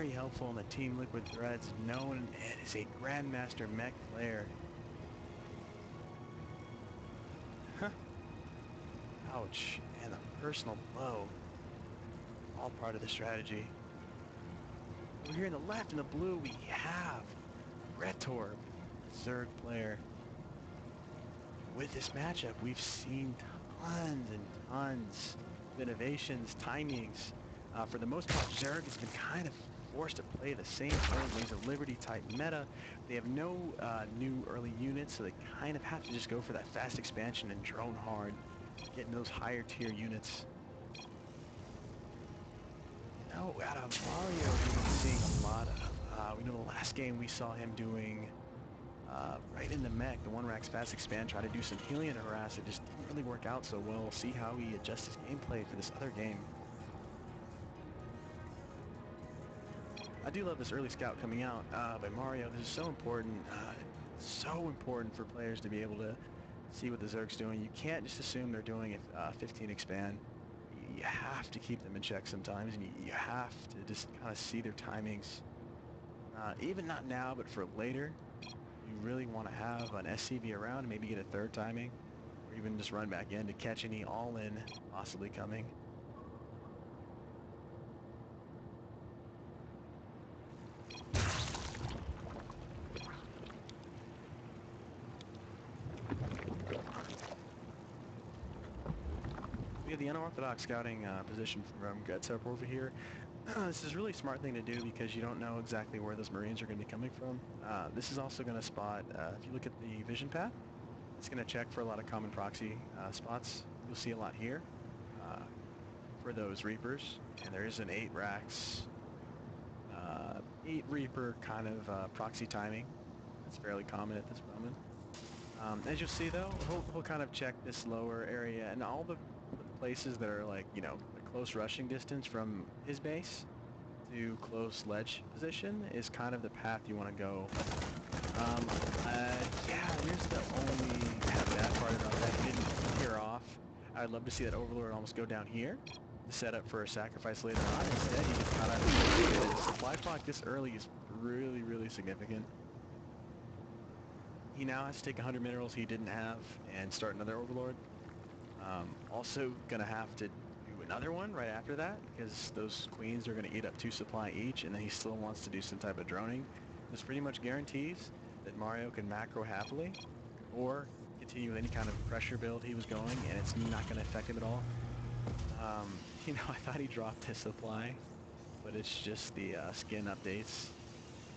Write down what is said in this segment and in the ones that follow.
very helpful in the Team Liquid threads, known as a Grandmaster Mech player. Huh. Ouch, and a personal blow. All part of the strategy. Over here in the left, in the blue, we have Retorb, Zerg player. With this matchup, we've seen tons and tons of innovations, timings. For the most part, Zerg has been kind of forced to play the same old Wings of Liberty type meta. They have no new early units, so they kind of have to just go for that fast expansion and drone hard, getting those higher tier units. You know, out of Mario, we've been seeing a lot of, we know the last game we saw him doing right in the Mech, the one Rack's fast expand, try to do some healing and harass. It just didn't really work out so well. We'll see how he adjusts his gameplay for this other game. I do love this early scout coming out by Mario. This is so important. So important for players to be able to see what the Zerg's doing. You can't just assume they're doing a 15 expand. You have to keep them in check sometimes, and you have to just kind of see their timings. Even not now, but for later. You really want to have an SCV around and maybe get a third timing, or even just run back in to catch any all-in possibly coming. We have the unorthodox scouting position from Getsep over here. This is a really smart thing to do because you don't know exactly where those Marines are going to be coming from. This is also going to spot, if you look at the vision path, it's going to check for a lot of common proxy spots. You'll see a lot here for those Reapers, and there is an 8 racks, 8 Reaper kind of proxy timing. It's fairly common at this moment. As you'll see though, he'll kind of check this lower area and all the places that are like, you know, a close rushing distance from his base to close ledge position is kind of the path you want to go. Yeah, here's the only bad part about that. He didn't clear off. I'd love to see that Overlord almost go down here to set up for a sacrifice later on. Instead, he just kind of... The supply clock this early is really, really significant. He now has to take 100 minerals he didn't have and start another Overlord. Also gonna have to do another one right after that because those queens are gonna eat up 2 supply each, and then he still wants to do some type of droning. This pretty much guarantees that Mario can macro happily or continue with any kind of pressure build he was going, and it's not gonna affect him at all. You know, I thought he dropped his supply, but it's just the skin updates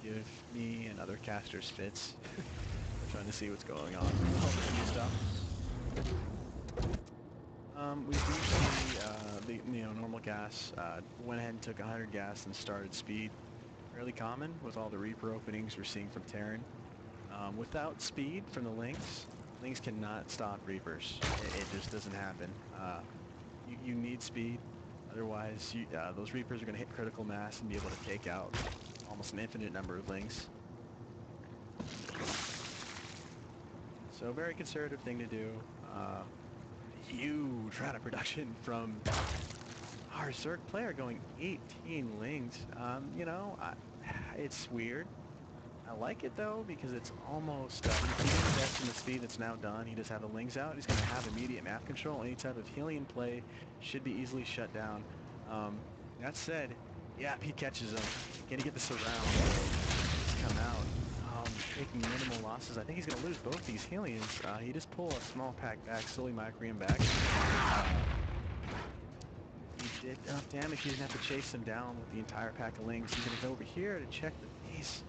give me and other casters fits. We're trying to see what's going on. New stuff. We do see the normal gas. Went ahead and took 100 gas and started speed. Fairly common with all the Reaper openings we're seeing from Terran. Without speed from the Lynx cannot stop Reapers. It just doesn't happen. You need speed, otherwise those Reapers are going to hit critical mass and be able to take out almost an infinite number of Lynx. So very conservative thing to do. Huge round of production from our Zerg player going 18 Lings. You know, it's weird. I like it though because it's almost, he didn't invest in the speed that's now done. He just have the Lings out. He's going to have immediate map control. Any type of healing in play should be easily shut down. That said, yeah, he catches him. Can he get the surround? He's come out. Taking minimal losses. I think he's going to lose both these Helions. He just pulled a small pack back, slowly micro him back. He did enough damage. He didn't have to chase him down with the entire pack of Lings. He's going to go over here to check the base.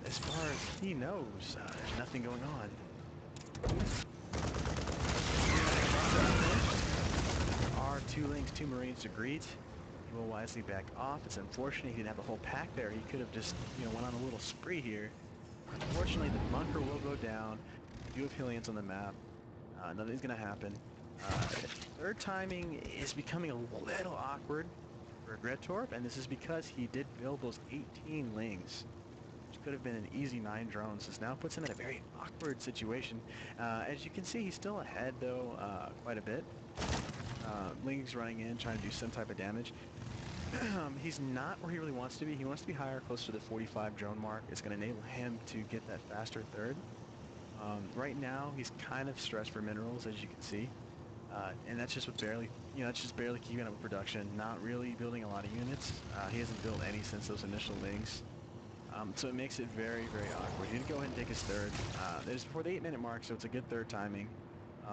As far as he knows, there's nothing going on. There are 2 Lings, 2 Marines to greet. He will wisely back off. It's unfortunate he didn't have the whole pack there. He could have just, you know, went on a little spree here. Unfortunately, the bunker will go down. We do have Helions on the map. Nothing's going to happen. Third timing is becoming a little awkward for Gretorp, and this is because he did build those 18 Lings, which could have been an easy 9 drones. This now puts him in a very awkward situation. As you can see, he's still ahead, though, quite a bit. Ling's running in, trying to do some type of damage. He's not where he really wants to be. He wants to be higher, closer to the 45 drone mark. It's going to enable him to get that faster third. Right now, he's kind of stressed for minerals, as you can see. And that's just with barely, that's just barely keeping up with production, not really building a lot of units. He hasn't built any since those initial links. So it makes it very, very awkward. He did go ahead and take his third. It is before the 8-minute mark, so it's a good third timing.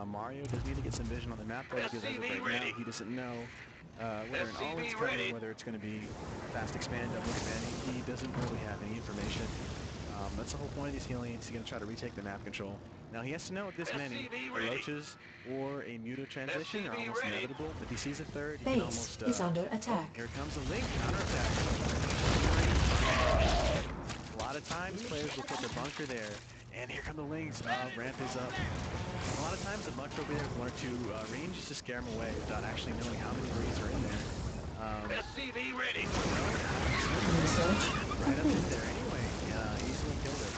Mario does need to get some vision on the map, though, because as of right now, he doesn't know whether an all-in's coming, whether it's going to be fast expand, double expanding. He doesn't really have any information. That's the whole point of these healings. He's going to try to retake the map control. Now, he has to know with this many, the roaches or a muto transition are almost inevitable. If he sees a third, he can almost... is under attack. Here comes a link, counterattack. A lot of times, players will put their bunker there, and here come the lings. Ramp is up. A lot of times, the bunker will be there with 1 or 2 range just to scare them away without actually knowing how many marines are in there. SCV ready. Research Right up in there anyway. Easily killed it.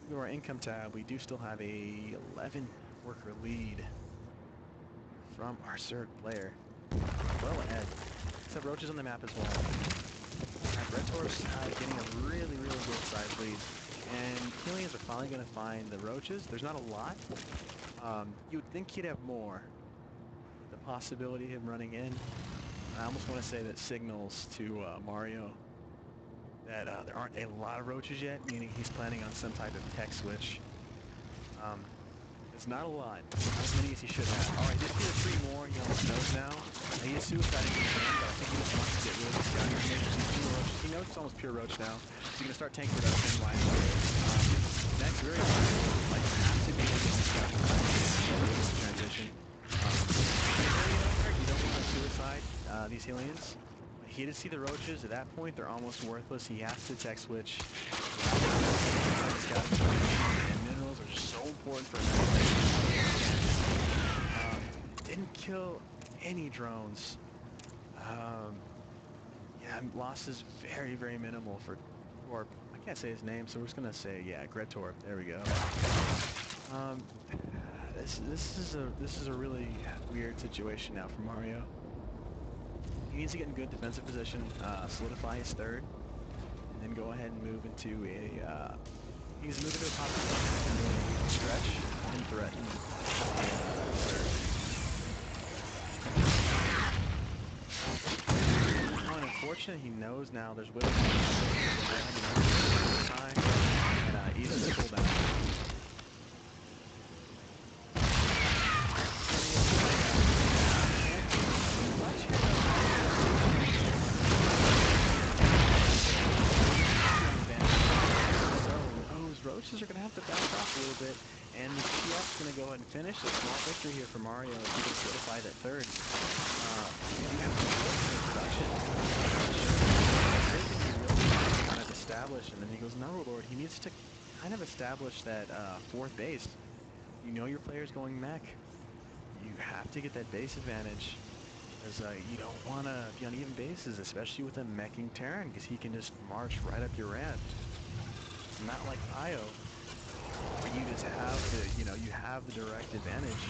To our income tab, we do still have a 11 worker lead from our third player. Well ahead. Except roaches on the map as well. Red Tor's getting a really, really good size lead. And Killians are finally going to find the roaches. There's not a lot. You would think he'd have more. The possibility of him running in, I almost want to say that signals to Mario that there aren't a lot of roaches yet, meaning he's planning on some type of tech switch. It's not a lot. Not as many as he should have. Alright, just get 3 more. He almost knows now. He is suiciding his man, but I think he just wants to get rid of this guy. He knows it's almost pure roach now. So he's going to start tank production. Next, very like, have to be able to transition. You don't want to suicide these aliens. He did see the roaches. At that point, they're almost worthless. He has to tech switch. And minerals are just so important for him. Didn't kill any drones. Yeah, loss is very, very minimal for, or I can't say his name, so we're just gonna say, yeah, Gretor. There we go. This is a really weird situation now for Mario. He needs to get in good defensive position, solidify his third, and then go ahead and move into a, he needs to move into a top stretch and threaten third. Oh, and unfortunately, he knows now there's whittles time and even the cooldown. Roaches are going to have to back off a little bit, and the TF's going to go ahead and finish a small victory here for Mario if he can solidify that third. You have to production. Kind of establish, and then he goes, no, Lord, he needs to kind of establish that 4th base. You know your player's going mech. You have to get that base advantage, because you don't want to be on even bases, especially with a meching Terran, because he can just march right up your ramp. Not like Io, where you just have to, you have the direct advantage.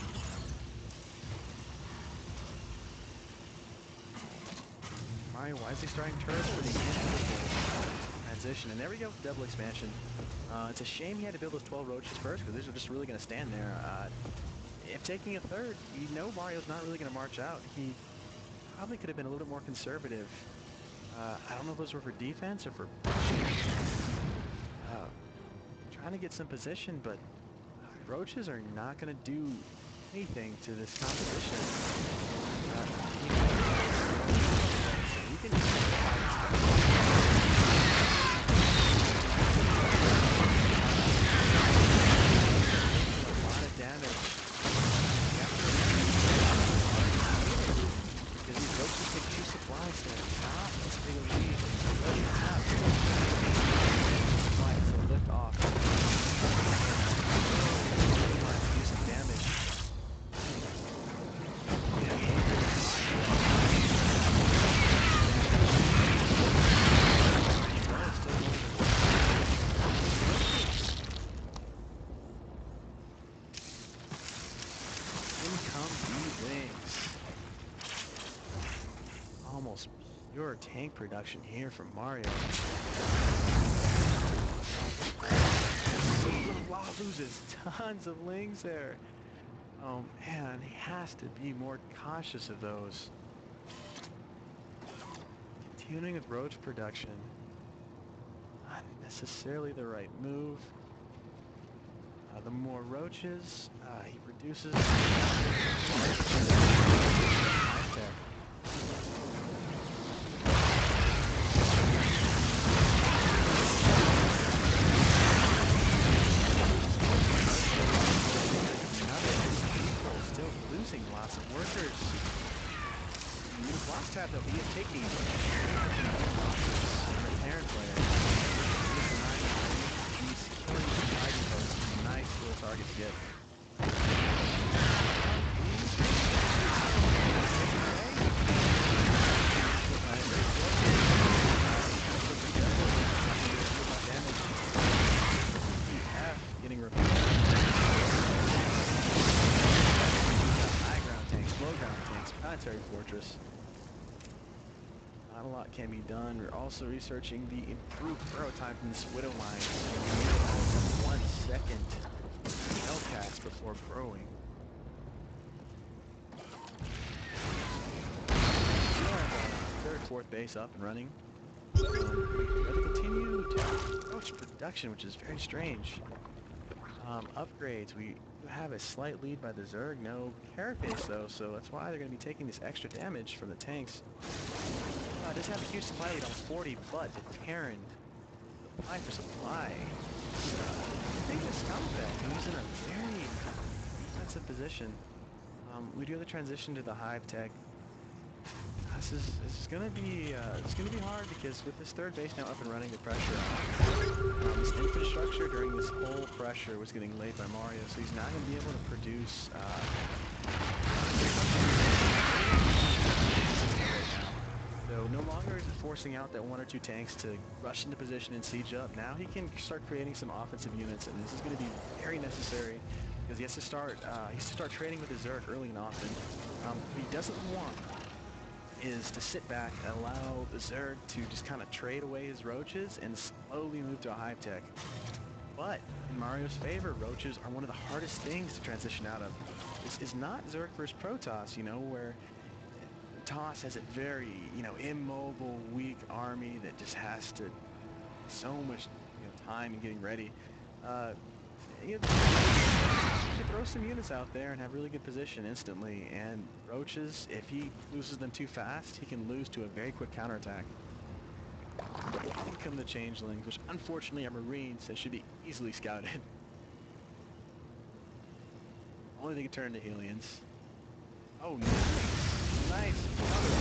Mario wisely starting turrets for the inevitable transition. And there we go, double expansion. It's a shame he had to build those 12 roaches first, because these are just really going to stand there. If taking a third, you know Mario's not really going to march out. He probably could have been a little bit more conservative. I don't know if those were for defense or for pushing. Trying to get some position, but roaches are not going to do anything to this competition. You can a lot of damage. Because these roaches take 2 supplies to not as big a lead. You have supplies to lift off. Do some damage. Yeah, almost pure tank production here from Mario. Wow, loses tons of lings there. Oh man, he has to be more cautious of those. Continuing with roach production. Not necessarily the right move. The more roaches, he reduces high tech. Still losing lots of workers. This last tab though, he is taking Terran player. He's killing some hiding posts. Nice little target to get. Getting repaired. High ground tanks, low ground tanks, planetary fortress. Not a lot can be done. We're also researching the improved burrow time from this widow line. 1 second Hellcats before burrowing. We have third, fourth base up and running. We have continued roach production, which is very strange. Upgrades, we have a slight lead by the Zerg, no carapace though, so that's why they're going to be taking this extra damage from the tanks. Does have a huge supply lead on 40, but the Terran, supply for supply, biggest scumbag, he's in a very defensive position. We do have the transition to the hive tech. This is gonna be it's gonna be hard because with this third base now up and running, the pressure this infrastructure during this whole pressure was getting laid by Mario, so he's not gonna be able to produce so no longer is it forcing out that 1 or 2 tanks to rush into position and siege up. Now he can start creating some offensive units, and this is going to be very necessary because he has to start trading with his Zerg early and often. What he doesn't want is to sit back and allow the Zerg to just kind of trade away his roaches and slowly move to a hive tech. But in Mario's favor, roaches are one of the hardest things to transition out of. This is not Zerg versus Protoss, you know, where Toss has a very, immobile, weak army that just has to so much time in getting ready. You can throw some units out there and have really good position instantly, and roaches, if he loses them too fast, he can lose to a very quick counterattack. Then come the changelings, which unfortunately are Marines that should be easily scouted. Only they can turn into aliens. Oh, nice counter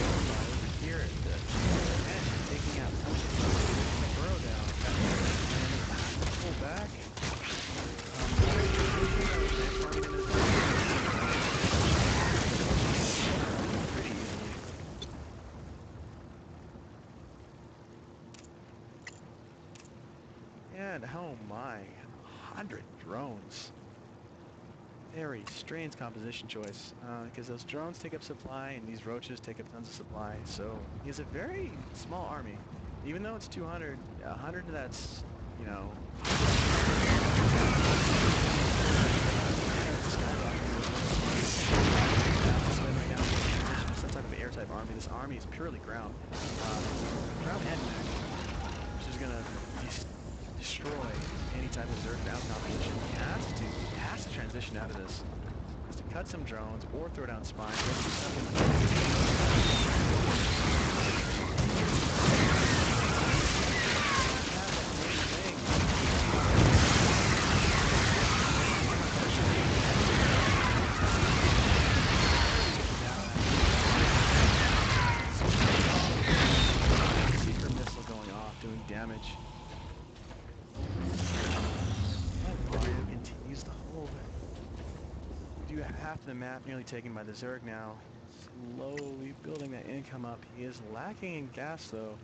over here at the edge, taking out the burrow down. Pull back. Pretty easily. And oh my, 100 drones. Very strange composition choice, because those drones take up supply and these roaches take up tons of supply, so he has a very small army. Even though it's 200, 100 of that's, some type of air-type army. This army is purely ground. Ground and mech, which is going to destroy any type of Zerg ground composition. He has to transition out of this. He has to cut some drones or throw down spines. Secret missile going off, doing damage. Continues to hold. We do have half the map nearly taken by the Zerg now. Slowly building that income up. He is lacking in gas though.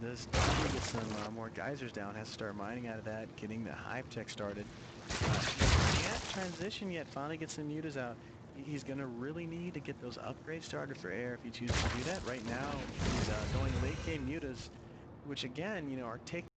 Does need to get some more geysers down. Has to start mining out of that, getting the hive tech started. Can't transition yet. Finally get some mutas out. he's going to really need to get those upgrades started for air if he chooses to do that. Right now, he's going late game mutas, which again, you know, are taking